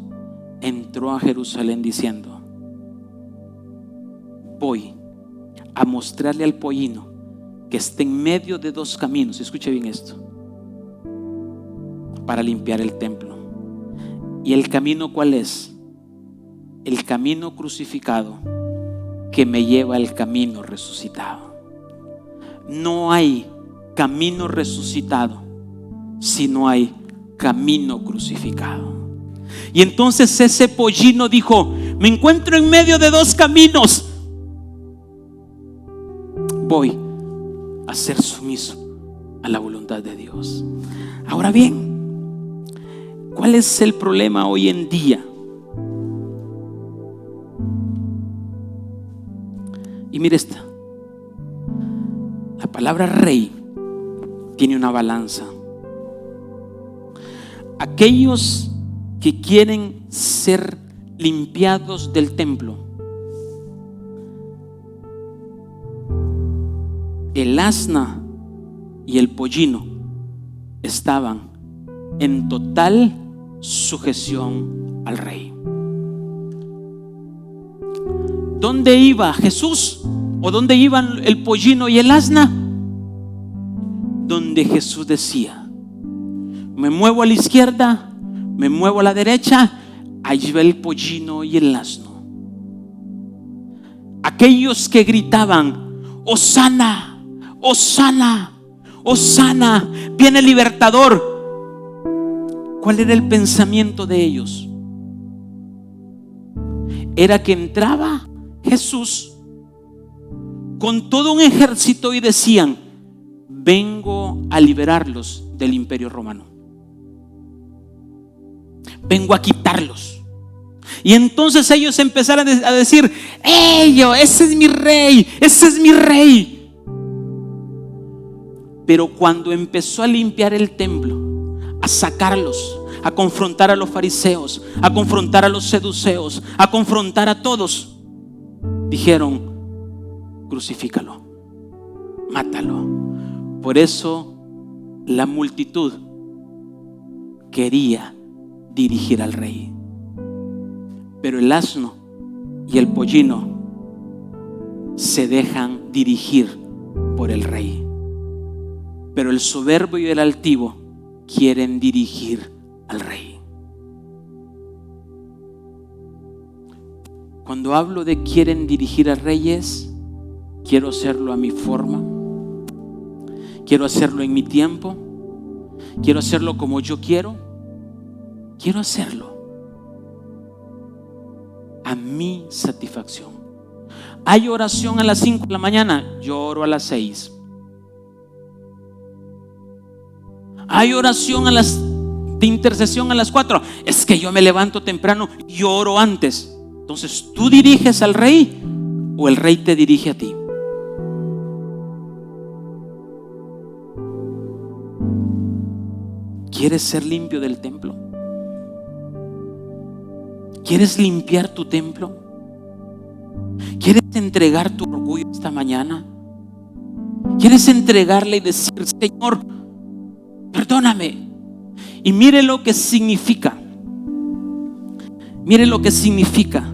B: entró a Jerusalén diciendo: voy a mostrarle al pollino que está en medio de dos caminos. Escuche bien esto: para limpiar el templo. ¿Y el camino cuál es? El camino crucificado que me lleva al camino resucitado. No hay camino resucitado si no hay camino crucificado. Y entonces ese pollino dijo: me encuentro en medio de dos caminos, voy a ser sumiso a la voluntad de Dios. Ahora bien, ¿cuál es el problema hoy en día? Y mire esta: la palabra rey tiene una balanza. Aquellos que quieren ser limpiados del templo, el asna y el pollino estaban en total sujeción al rey. ¿Dónde iba Jesús? ¿O dónde iban el pollino y el asna? Donde Jesús decía: me muevo a la izquierda, me muevo a la derecha, allí va el pollino y el asno. Aquellos que gritaban: Hosana, Hosana, Hosana, viene el libertador. ¿Cuál era el pensamiento de ellos? Era que entraba Jesús con todo un ejército y decían: vengo a liberarlos del imperio romano, vengo a quitarlos. Y entonces ellos empezaron a decir: ese es mi rey, ese es mi rey. Pero cuando empezó a limpiar el templo, a sacarlos, a confrontar a los fariseos, a confrontar a los seduceos, a confrontar a todos, dijeron: crucifícalo, mátalo. Por eso la multitud quería dirigir al rey, pero el asno y el pollino se dejan dirigir por el rey. Pero el soberbio y el altivo quieren dirigir al rey. Cuando hablo de quieren dirigir al rey es: quiero hacerlo a mi forma, quiero hacerlo en mi tiempo, quiero hacerlo como yo quiero hacerlo a mi satisfacción. Hay oración a las 5 de la mañana, yo oro a las 6. Hay oración de intercesión a las 4. Es que yo me levanto temprano y oro antes. Entonces, ¿tú diriges al rey o el rey te dirige a ti? ¿Quieres ser limpio del templo? ¿Quieres limpiar tu templo? ¿Quieres entregar tu orgullo esta mañana? ¿Quieres entregarle y decir: Señor, perdóname? Y mire lo que significa. Mire lo que significa.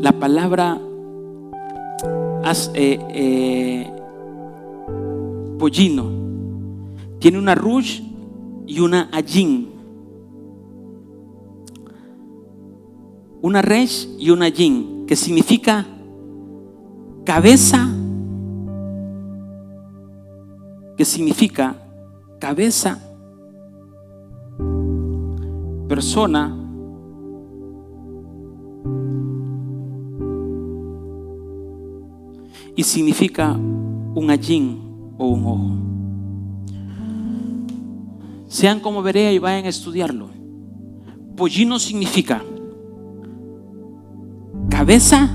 B: La palabra pollino tiene una rush y una ayin. Una resh y una yin, que significa cabeza, persona, y significa un ayin o un ojo. Sean como Berea y vayan a estudiarlo. Pollino significa cabeza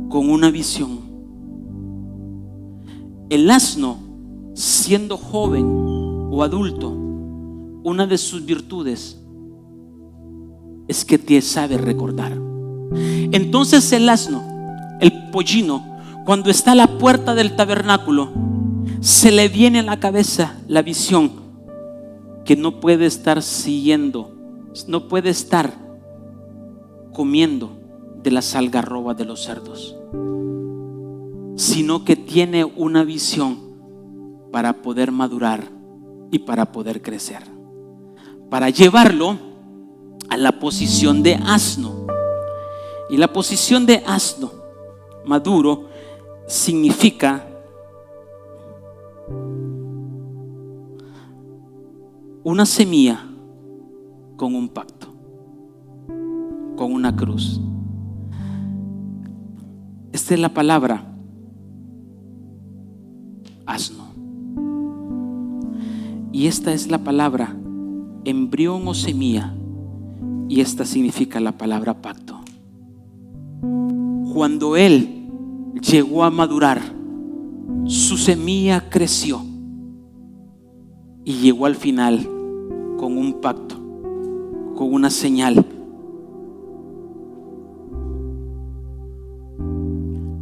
B: con una visión. El asno, siendo joven o adulto, una de sus virtudes es que te sabe recordar. Entonces el asno, el pollino, cuando está a la puerta del tabernáculo, se le viene a la cabeza la visión que no puede estar siguiendo, no puede estar comiendo de las algarrobas de los cerdos, sino que tiene una visión para poder madurar y para poder crecer, para llevarlo a la posición de asno. Y la posición de asno maduro significa una semilla con un pacto, con una cruz. Esta es la palabra asno. Y esta es la palabra embrión o semilla. Y esta significa la palabra pacto. Cuando él llegó a madurar, su semilla creció y llegó al final con un pacto, con una señal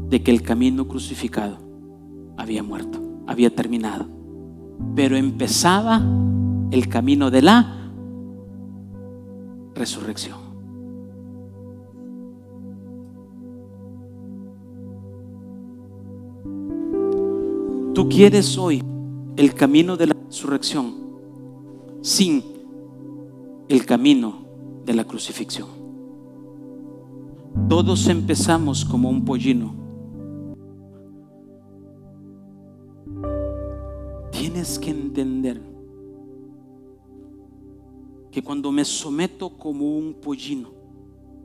B: de que el camino crucificado había muerto, había terminado, pero empezaba el camino de la resurrección. Tú quieres hoy el camino de la resurrección sin el camino de la crucifixión. Todos empezamos como un pollino. Tienes que entender que cuando me someto como un pollino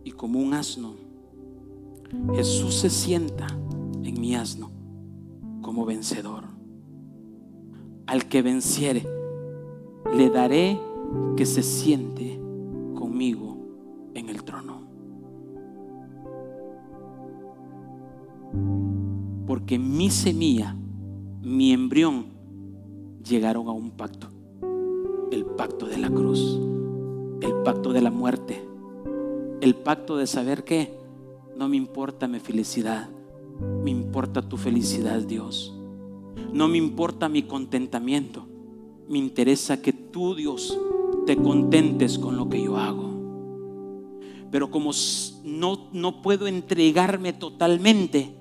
B: y como un asno, Jesús se sienta en mi asno como vencedor. Al que venciere, le daré que se siente conmigo en el trono. Porque mi semilla, mi embrión, llegaron a un pacto. El pacto de la cruz, el pacto de la muerte, el pacto de saber que no me importa mi felicidad, me importa tu felicidad, Dios. No me importa mi contentamiento, me interesa que tú, Dios, te contentes con lo que yo hago. Pero como no puedo entregarme totalmente,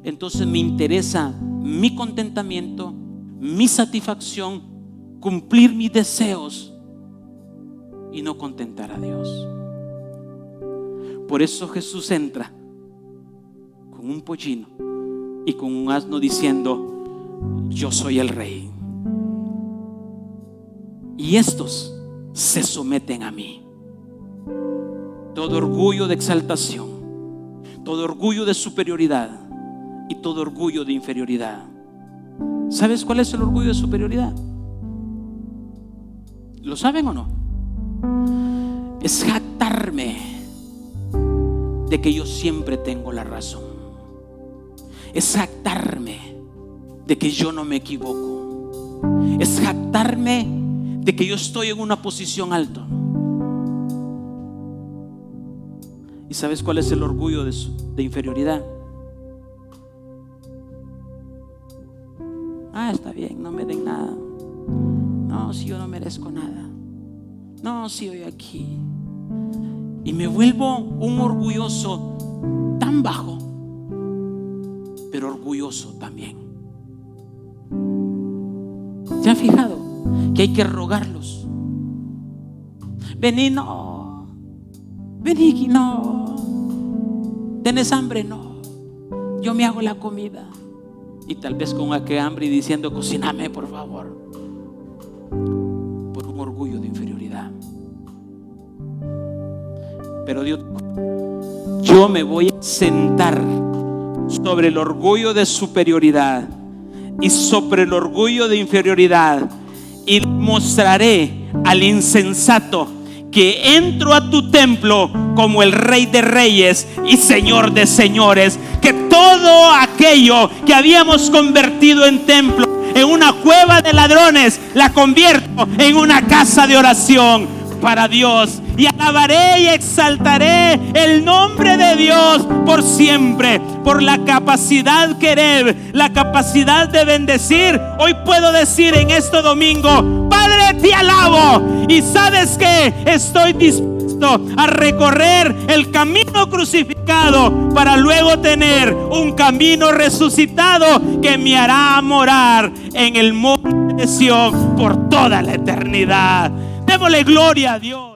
B: entonces me interesa mi contentamiento, mi satisfacción, cumplir mis deseos y no contentar a Dios. Por eso Jesús entra con un pollino y con un asno diciendo: yo soy el rey. Y estos se someten a mí. Todo orgullo de exaltación, todo orgullo de superioridad y todo orgullo de inferioridad. ¿Sabes cuál es el orgullo de superioridad? ¿Lo saben o no? Es jactarme de que yo siempre tengo la razón. Es jactarme de que yo no me equivoco. Es jactarme de que yo estoy en una posición alta. ¿Y sabes cuál es el orgullo de inferioridad? Está bien, no me den nada. No, si yo no merezco nada. No, si hoy aquí. Y me vuelvo un orgulloso tan bajo, pero orgulloso también. ¿Se han fijado que hay que rogarlos? Vení, no. Vení, no. ¿Tenés hambre? No. Yo me hago la comida. Y tal vez con aquel hambre y diciendo: cocíname, por favor. Por un orgullo de inferioridad. Pero Dios, yo me voy a sentar sobre el orgullo de superioridad y sobre el orgullo de inferioridad, y mostraré al insensato que entro a tu templo como el Rey de Reyes y Señor de Señores, que todo aquello que habíamos convertido en templo, en una cueva de ladrones, la convierto en una casa de oración para Dios. Y alabaré y exaltaré el nombre de Dios por siempre, por la capacidad querer, la capacidad de bendecir. Hoy puedo decir en este domingo: Padre, te alabo. Y sabes que estoy dispuesto a recorrer el camino crucificado para luego tener un camino resucitado que me hará morar en el monte de Sión por toda la eternidad. Démosle gloria a Dios.